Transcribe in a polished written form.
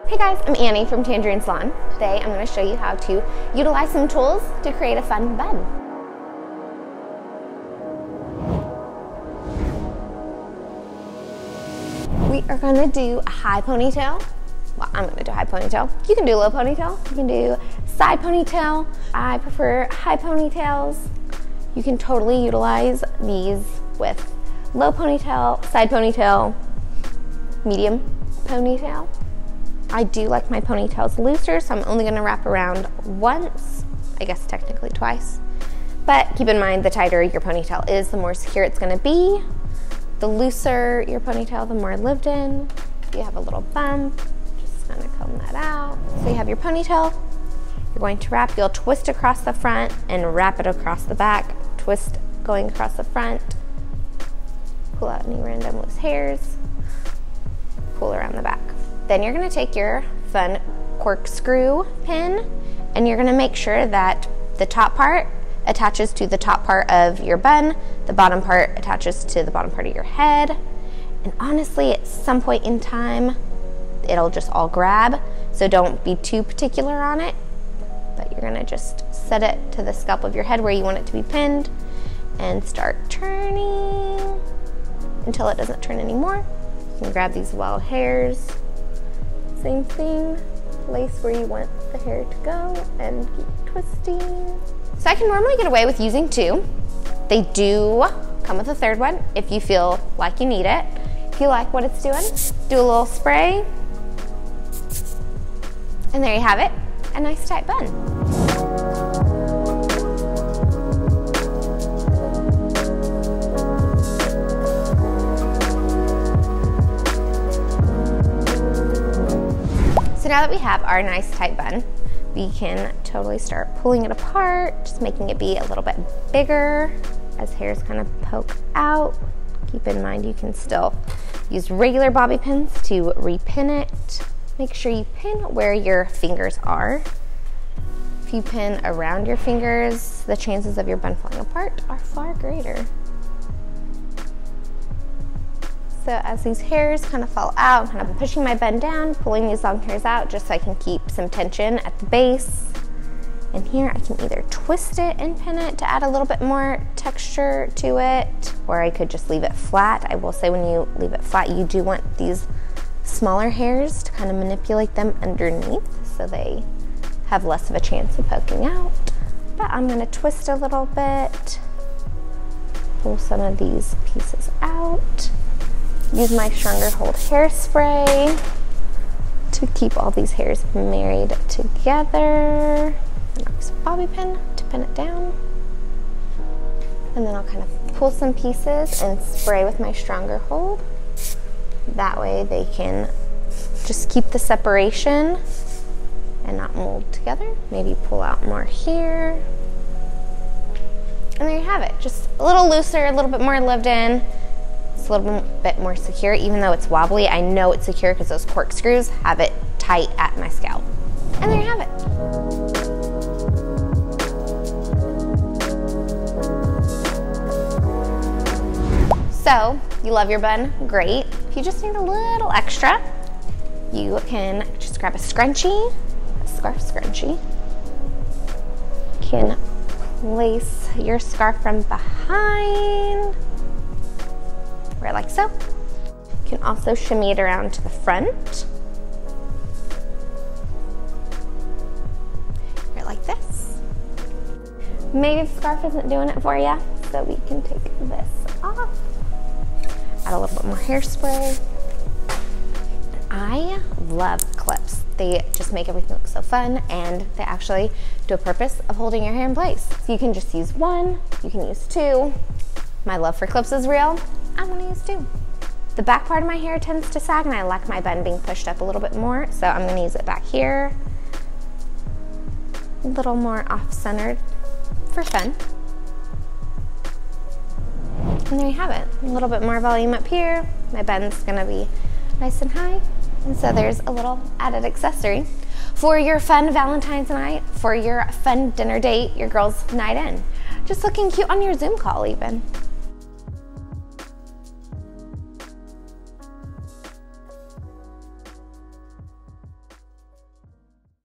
Hey guys, I'm Annie from Tangerine Salon. Today I'm going to show you how to utilize some tools to create a fun bun. We are going to do a high ponytail. Well, I'm going to do a high ponytail. You can do a low ponytail. You can do side ponytail. I prefer high ponytails. You can totally utilize these with low ponytail, side ponytail, medium ponytail. I do like my ponytails looser, so I'm only going to wrap around once, I guess technically twice. But keep in mind, the tighter your ponytail is, the more secure it's going to be. The looser your ponytail, the more lived in. If you have a little bump, just kind of comb that out. So you have your ponytail, you're going to wrap, you'll twist across the front and wrap it across the back. Twist going across the front, pull out any random loose hairs, pull around the back. Then you're going to take your fun corkscrew pin and you're going to make sure that the top part attaches to the top part of your bun, the bottom part attaches to the bottom part of your head, and honestly at some point in time it'll just all grab, so don't be too particular on it, but you're going to just set it to the scalp of your head where you want it to be pinned and start turning until it doesn't turn anymore. You can grab these wild hairs. Same thing, place where you want the hair to go and keep twisting. So I can normally get away with using two. They do come with a third one if you feel like you need it. If you like what it's doing, do a little spray. And there you have it, a nice tight bun. So now that we have our nice tight bun, we can totally start pulling it apart, just making it be a little bit bigger as hairs kind of poke out. Keep in mind you can still use regular bobby pins to repin it. Make sure you pin where your fingers are. If you pin around your fingers, the chances of your bun falling apart are far greater. So as these hairs kind of fall out, I'm kind of pushing my bun down, pulling these long hairs out just so I can keep some tension at the base. And here I can either twist it and pin it to add a little bit more texture to it, or I could just leave it flat. I will say when you leave it flat, you do want these smaller hairs to kind of manipulate them underneath so they have less of a chance of poking out. But I'm going to twist a little bit, pull some of these pieces out. Use my Stronger Hold hairspray to keep all these hairs married together. And I'll use a bobby pin to pin it down. And then I'll kind of pull some pieces and spray with my Stronger Hold. That way they can just keep the separation and not mold together. Maybe pull out more here. And there you have it. Just a little looser, a little bit more lived in. It's a little bit more secure, even though it's wobbly. I know it's secure because those corkscrews have it tight at my scalp. And there you have it. So, you love your bun? Great. If you just need a little extra, you can just grab a scrunchie, a scarf scrunchie. You can place your scarf from behind, right like so. You can also shimmy it around to the front, right like this. Maybe the scarf isn't doing it for you, so we can take this off. Add a little bit more hairspray. I love clips. They just make everything look so fun, and they actually do a purpose of holding your hair in place. So you can just use one, you can use two. My love for clips is real. I'm gonna use two. The back part of my hair tends to sag and I like my bun being pushed up a little bit more, so I'm gonna use it back here. A little more off-centered for fun. And there you have it. A little bit more volume up here. My bun's gonna be nice and high. And so there's a little added accessory for your fun Valentine's night, for your fun dinner date, your girls' night in. Just looking cute on your Zoom call even.